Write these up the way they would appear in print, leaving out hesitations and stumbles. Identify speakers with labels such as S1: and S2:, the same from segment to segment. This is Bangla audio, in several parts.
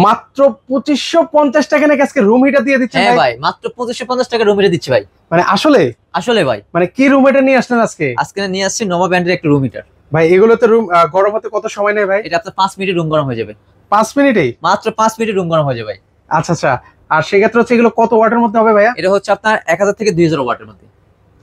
S1: মাত্র 2550 টাকা নাকি আজকে রুম হিটার দিয়ে দিচ্ছেন?
S2: হ্যাঁ ভাই, মাত্র 2550 টাকা রুম হিটার দিচ্ছি ভাই।
S1: মানে আসলে
S2: আসলে ভাই,
S1: মানে কি রুম হিটার নিয়ে আসলেন আজকে?
S2: আজকে নিয়ে আসছি নোভা ব্র্যান্ডের একটা রুম হিটার
S1: ভাই। এগুলোতে রুম গরম হতে কত সময় নেয় ভাই?
S2: এটা আপনার 5 মিনিটে রুম গরম হয়ে যাবে।
S1: 5 মিনিটেই?
S2: মাত্র 5 মিনিটে রুম গরম হয়ে যাবে ভাই।
S1: আচ্ছা আচ্ছা। আর সেক্ষেত্রে হচ্ছে এগুলো কত ওয়াটের মধ্যে হবে ভাইয়া?
S2: এটা হচ্ছে আপনার 1000 থেকে 2000 ওয়াটের মধ্যে।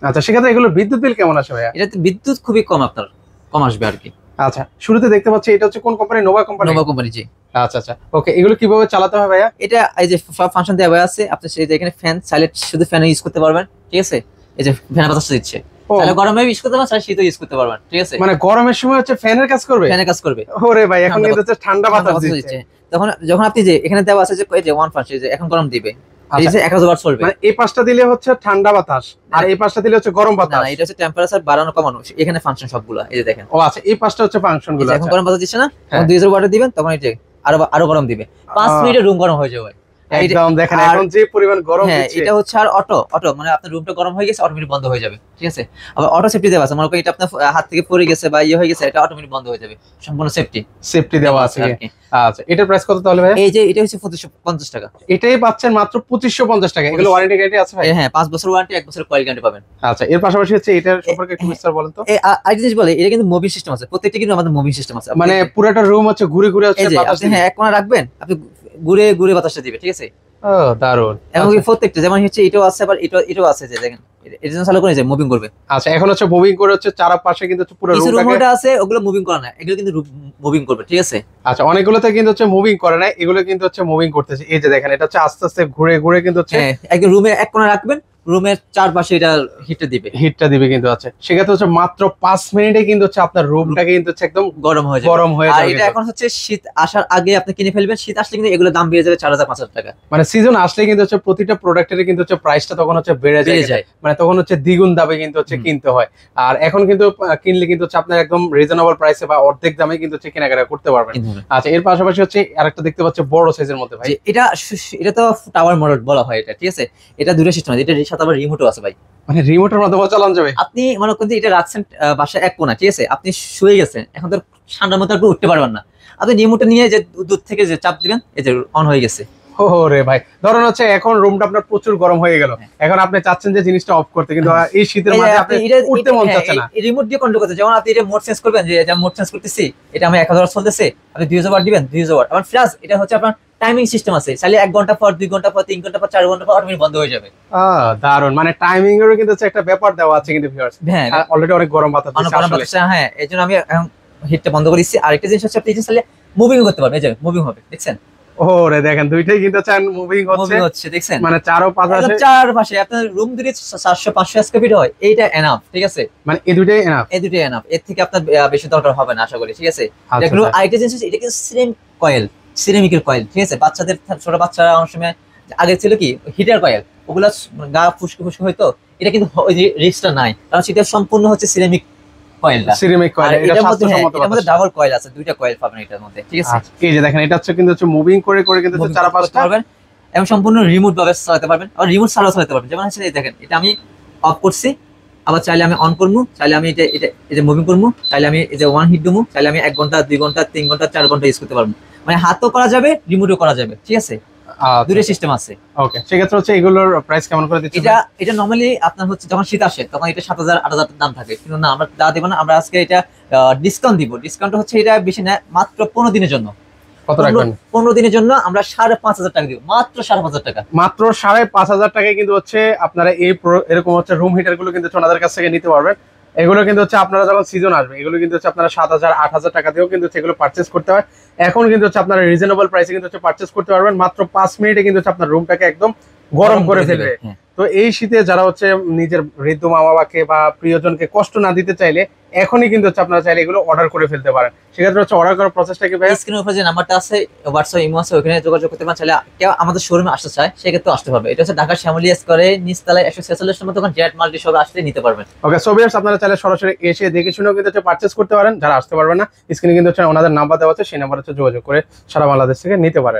S1: আচ্ছা, সেক্ষেত্রে এগুলোর বিদ্যুৎ বিল কেমন আসে ভাইয়া?
S2: এটাতে বিদ্যুৎ খুবই কম, আপনার কম আসবে আর কি।
S1: আচ্ছা, শুরুতে দেখতে পাচ্ছি এটা হচ্ছে কোন company? Nova company?
S2: Nova company, জি।
S1: আচ্ছা আচ্ছা, ওকে। এগুলো কিভাবে চালাতে হবে ভাইয়া?
S2: এটা এই যে সব ফাংশন দেওয়া আছে, আপনি সেই যে এখানে ফ্যান চাইলে শুধু ফ্যান ইউজ করতে পারবেন, ঠিক আছে। এই যে ফ্যান বাতাস দিচ্ছে, তাহলে গরমে ইউজ করতে পারবেন, শীতে ইউজ করতে পারবেন, ঠিক আছে।
S1: মানে গরমের সময় হচ্ছে ফ্যানের কাজ করবে?
S2: ফ্যানের কাজ করবে।
S1: ওরে ভাই, এখন কিন্তু হচ্ছে ঠান্ডা বাতাস দিচ্ছে।
S2: তখন যখন আপনি যে এখানে দেওয়া আছে যে এই যে ওয়ান ফাংশন, যে এখন গরম দিবে, এই যে 1000 ওয়াট চলবে।
S1: মানে এই পাশটা দিলে হচ্ছে ঠান্ডা বাতাস আর এই পাশটা দিলে হচ্ছে গরম বাতাস?
S2: না, এটা হচ্ছে টেম্পারেচার বাড়ানো কমানো, এখানে ফাংশন সবগুলো এই যে দেখেন।
S1: ও আচ্ছা, এই পাশটা হচ্ছে ফাংশন গুলো।
S2: এখন গরম বাতাস দিচ্ছে না, তখন 2000 ওয়াটে দিবেন, তখন এই যে আরো গরম দিবে। 5 মিনিটে রুম গরম হয়ে যাবে।
S1: একদম দেখেন এখন যে পরিমাণ গরম দিচ্ছে।
S2: এটা হচ্ছে আর অটো মানে আপনার রুমটা গরম হয়ে গেছে, অটোমেটিক বন্ধ হয়ে যাবে, ঠিক আছে। আবার অটো সেফটি দেওয়া আছে, মনে করেন এটা আপনার হাত থেকে পড়ে গেছে বা ইয়ে হয়ে গেছে, এটা অটোমেটিক বন্ধ হয়ে যাবে, সম্পূর্ণ সেফটি
S1: দেওয়া আছে। আচ্ছা, এটার প্রাইস কত তাহলে ভাই?
S2: এই যে এটা হচ্ছে 2550 টাকা।
S1: এটাই পাচ্ছেন মাত্র 2550 টাকা। এগুলো ওয়ারেন্টি গ্যারান্টি আছে ভাই?
S2: হ্যাঁ, 5 বছর ওয়ারেন্টি, 1 বছর কয়েল গ্যারান্টি পাবেন।
S1: আচ্ছা, এর পাশাপাশি হচ্ছে এটার সম্পর্কে একটু বিস্তার বলেন তো।
S2: আরেকটা জিনিস বলে, এটা কিন্তু মুভিং সিস্টেম আছে, প্রত্যেকটা কিন্তু আমাদের মুভিং সিস্টেম আছে।
S1: মানে পুরোটা রুম হচ্ছে ঘুরে ঘুরে হচ্ছে বাতাস দিবে?
S2: হ্যাঁ, এক কোণা রাখবেন, আপনি ঘুরে ঘুরে বাতাসটা দিবে, ঠিক আছে।
S1: ও দারুন।
S2: এবং প্রত্যেকটা যেমন হচ্ছে এটাও আছে, আবার এটাও আছে, যে দেখেন এটা যখন চালু করে যে মুভিং করবে।
S1: আচ্ছা, এখন হচ্ছে মুভিং করে হচ্ছে চারপাশে কিন্তু পুরো রুমটাকে
S2: আছে, ওগুলো মুভিং করা না, এগুলো কিন্তু মুভিং করবে, ঠিক আছে।
S1: আচ্ছা, অনেকগুলোতে কিন্তু হচ্ছে মুভিং করে না, এগুলো কিন্তু হচ্ছে মুভিং করতেছে। এই যে দেখেন, এটা হচ্ছে আস্তে আস্তে ঘুরে ঘুরে কিন্তু হচ্ছে
S2: একদম রুমে এক কোণা রাখবেন, রুমের চারপাশে এটা হিটটা দিবে
S1: কিন্তু আছে। সেক্ষেত্রে হচ্ছে মাত্র 5 মিনিটে কিন্তু হচ্ছে আপনার রুমটাকে কিন্তু হচ্ছে একদম
S2: গরম হয়ে যাবে। আর এটা এখন হচ্ছে শীত আসার আগে আপনি কিনে ফেলবেন, শীত আসলে কিন্তু এগুলো দাম বেড়ে যাবে 4000-5000 টাকা।
S1: মানে সিজন আসলে কিন্তু হচ্ছে প্রতিটা প্রোডাক্টের কিন্তু হচ্ছে প্রাইসটা তখন হচ্ছে বেড়ে যায়, মানে তখন হচ্ছে দ্বিগুণ দামে কিন্তু হচ্ছে কিনতে হয়। আর এখন কিন্তু কিনলে কিন্তু হচ্ছে আপনার একদম রিজনেবল প্রাইসে বা অর্ধেক দামে কিন্তু হচ্ছে কেনাকাটা করতে পারবেন। আচ্ছা, এর পাশাপাশি হচ্ছে আরেকটা দেখতে পাচ্ছি বড় সাইজের মধ্যে ভাই।
S2: এটা তো টাওয়ার মডেল বলা হয় এটা, ঠিক আছে। এটা দুটো সিস্টেম আছে, এটার সাথে আবার রিমোটও আছে ভাই।
S1: মানে রিমোটের মাধ্যমে চালানো যাবে?
S2: আপনি মনে করেন এটা রাখছেন বাসায় এক কোণা, ঠিক আছে, আপনি শুয়ে গেছেন, এখন তো ঠান্ডার মধ্যে আপনি উঠতে পারবেন না, আপনি রিমোটে নিয়ে যে দূর থেকে যে চাপ দিবেন, এই যে অন হয়ে গেছে।
S1: ওরে ভাই, ধরুন হচ্ছে এখন রুমটা আপনার প্রচুর গরম হয়ে গেল, এখন আপনি চাচ্ছেন যে জিনিসটা অফ করতে, কিন্তু এই শীতের মাঝে আপনি উঠতে মন চাচ্ছে না,
S2: রিমোট দিয়ে কন্ট্রোল করতে। যেমন আপনি এটা মোড চেঞ্জ করবেন, যে এটা মোড চেঞ্জ করতেছি, এটা আমি 1000 ওয়াট চলতেছে, আপনি 2000 ওয়াট দিবেন, 2000 ওয়াট। আবার প্লাস এটা হচ্ছে আপনার টাইমিং সিস্টেম আছে, চাইলে 1 ঘন্টা পর, 2 ঘন্টা পর, 3 ঘন্টা পর, 4 ঘন্টা পর অটোমেটিক বন্ধ হয়ে যাবে।
S1: দারুন। মানে টাইমিং এরও কিন্তু একটা ব্যাপার দেওয়া আছে কিন্তু ভিউয়ার্স।
S2: হ্যাঁ,
S1: অলরেডি অনেক গরম বাতাস দিচ্ছে।
S2: হ্যাঁ, এজন্য আমি এখন হিটটা বন্ধ করে দিচ্ছি। আরেকটা জিনিস হচ্ছে, আপনি চাইলে মুভিং করতে পারবেন, এই যে মুভিং হবে, দেখছেন।
S1: ওরে দেখেন, দুইটাই কিন্তু চান মুভিং হচ্ছে,
S2: দেখছেন।
S1: মানে
S2: চারপাশে আপনার রুম যদি 400-500 স্কয়ার ফিট হয়, এইটা এনাফ, ঠিক আছে।
S1: মানে এই দুইটাই
S2: এনাফ, এর থেকে আপনার বেশি দরকার হবে না আশা করি, ঠিক আছে। এগুলো আরেকটা জিনিস, এটা কিন্তু সিরামিকের কয়েল, ঠিক আছে। বাচ্চাদের, ছোট বাচ্চারা অনেক সময় আগে ছিল কি হিটার কয়েল, ওগুলা গা ফুসকে ফুসকে হয়তো, এটা কিন্তু ওই রিস্কটা নাই, কারণ সেটা সম্পূর্ণ হচ্ছে সিরামিক কয়েলটা। এটার মধ্যে ডাবল কয়েল আছে, দুইটা কয়েল পাবেন এটার মধ্যে, ঠিক আছে।
S1: এই যে দেখেন, এটা হচ্ছে কিন্তু হচ্ছে মুভিং করে করে কিন্তু চারপাশটা
S2: পারবেন, এবং সম্পূর্ণ রিমোট ভাবে চালাতে পারবেন, আর রিমোট ছাড়াও চালাতে পারবেন। যেমন হচ্ছে এই দেখেন, এটা আমি অফ করছি, আবার চাইলে আমি অন করবো, চাইলে আমি এটা মুভিং করবো, চাইলে আমি এই যে 1 হিট দেবো, চাইলে আমি 1 ঘন্টা, 2 ঘন্টা, 3 ঘন্টা, 4 ঘন্টা ইউজ করতে পারবো। মানে হাতও করা যাবে, রিমোটও করা যাবে, ঠিক আছে। দুটো সিস্টেম আছে।
S1: ওকে, সেক্ষেত্রে হচ্ছে এগুলোর প্রাইস কেমন করে দিচ্ছেন?
S2: এটা নরমালি আপনার হচ্ছে যখন শীত আসে তখন এটা 7000-8000 দাম থাকে, কিন্তু না, আমরা তা দেব না, আমরা আজকে এটা ডিসকাউন্ট দিব। ডিসকাউন্ট হচ্ছে এটা বেশি না, মাত্র 15 দিনের জন্য।
S1: কত রাখবেন?
S2: 15 দিনের জন্য আমরা 5500 টাকা দিব, মাত্র 5500 টাকা।
S1: মাত্র 5500 টাকায় কিন্তু হচ্ছে আপনারা এরকম হচ্ছে রুম হিটার গুলো কিন্তু ওনাদের কাছ থেকে নিতে পারবেন। এগুলো কিন্তু হচ্ছে আপনারা যখন সিজন আসবে, এগুলো কিন্তু হচ্ছে আপনারা 7000-8000 টাকা দিয়েও কিন্তু সেগুলো পারচেজ করতে হয়। এখন কিন্তু হচ্ছে আপনারা রিজনেবল প্রাইসে কিন্তু হচ্ছে পারচেজ করতে পারবেন। মাত্র 5 মিনিটে কিন্তু হচ্ছে আপনার রুমটাকে একদম গরম করে ফেলবে। তো এই শীতে যারা হচ্ছে নিজের বৃদ্ধ মা বাবাকে বা প্রিয়জনকে কষ্ট না দিতে চাইলে, এখনই কিন্তু হচ্ছে আপনারা চাইলে এগুলো অর্ডার করে ফেলতে পারেন। সেক্ষেত্রে হচ্ছে অর্ডার করার প্রসেসটা কি ভাই?
S2: স্ক্রিনের উপরে যে নাম্বারটা আছে, হোয়াটসঅ্যাপ, ইমো আছে, ওখানে যোগাযোগ করতে পারেন। চাইলে কেউ আমাদের শোরুমে আসতে চায়, সেক্ষেত্রে আসতে পারবে। এটা হচ্ছে ঢাকা শ্যামলী স্কয়ারে নিচতলায় 146 নম্বর দোকান, জেড মাল্টি শপে আসলে নিতে পারবেন।
S1: ওকে, সো ভিউয়ার্স, আপনারা চাইলে সরাসরি এসে দেখে শুনেও কিন্তু হচ্ছে পারচেজ করতে পারেন। যারা আসতে পারবেন না, স্ক্রিনে কিন্তু হচ্ছে ওনাদের নাম্বার দেওয়া আছে, সেই নাম্বারে হচ্ছে যোগাযোগ করে সারা বাংলাদেশ থেকে নিতে পারেন।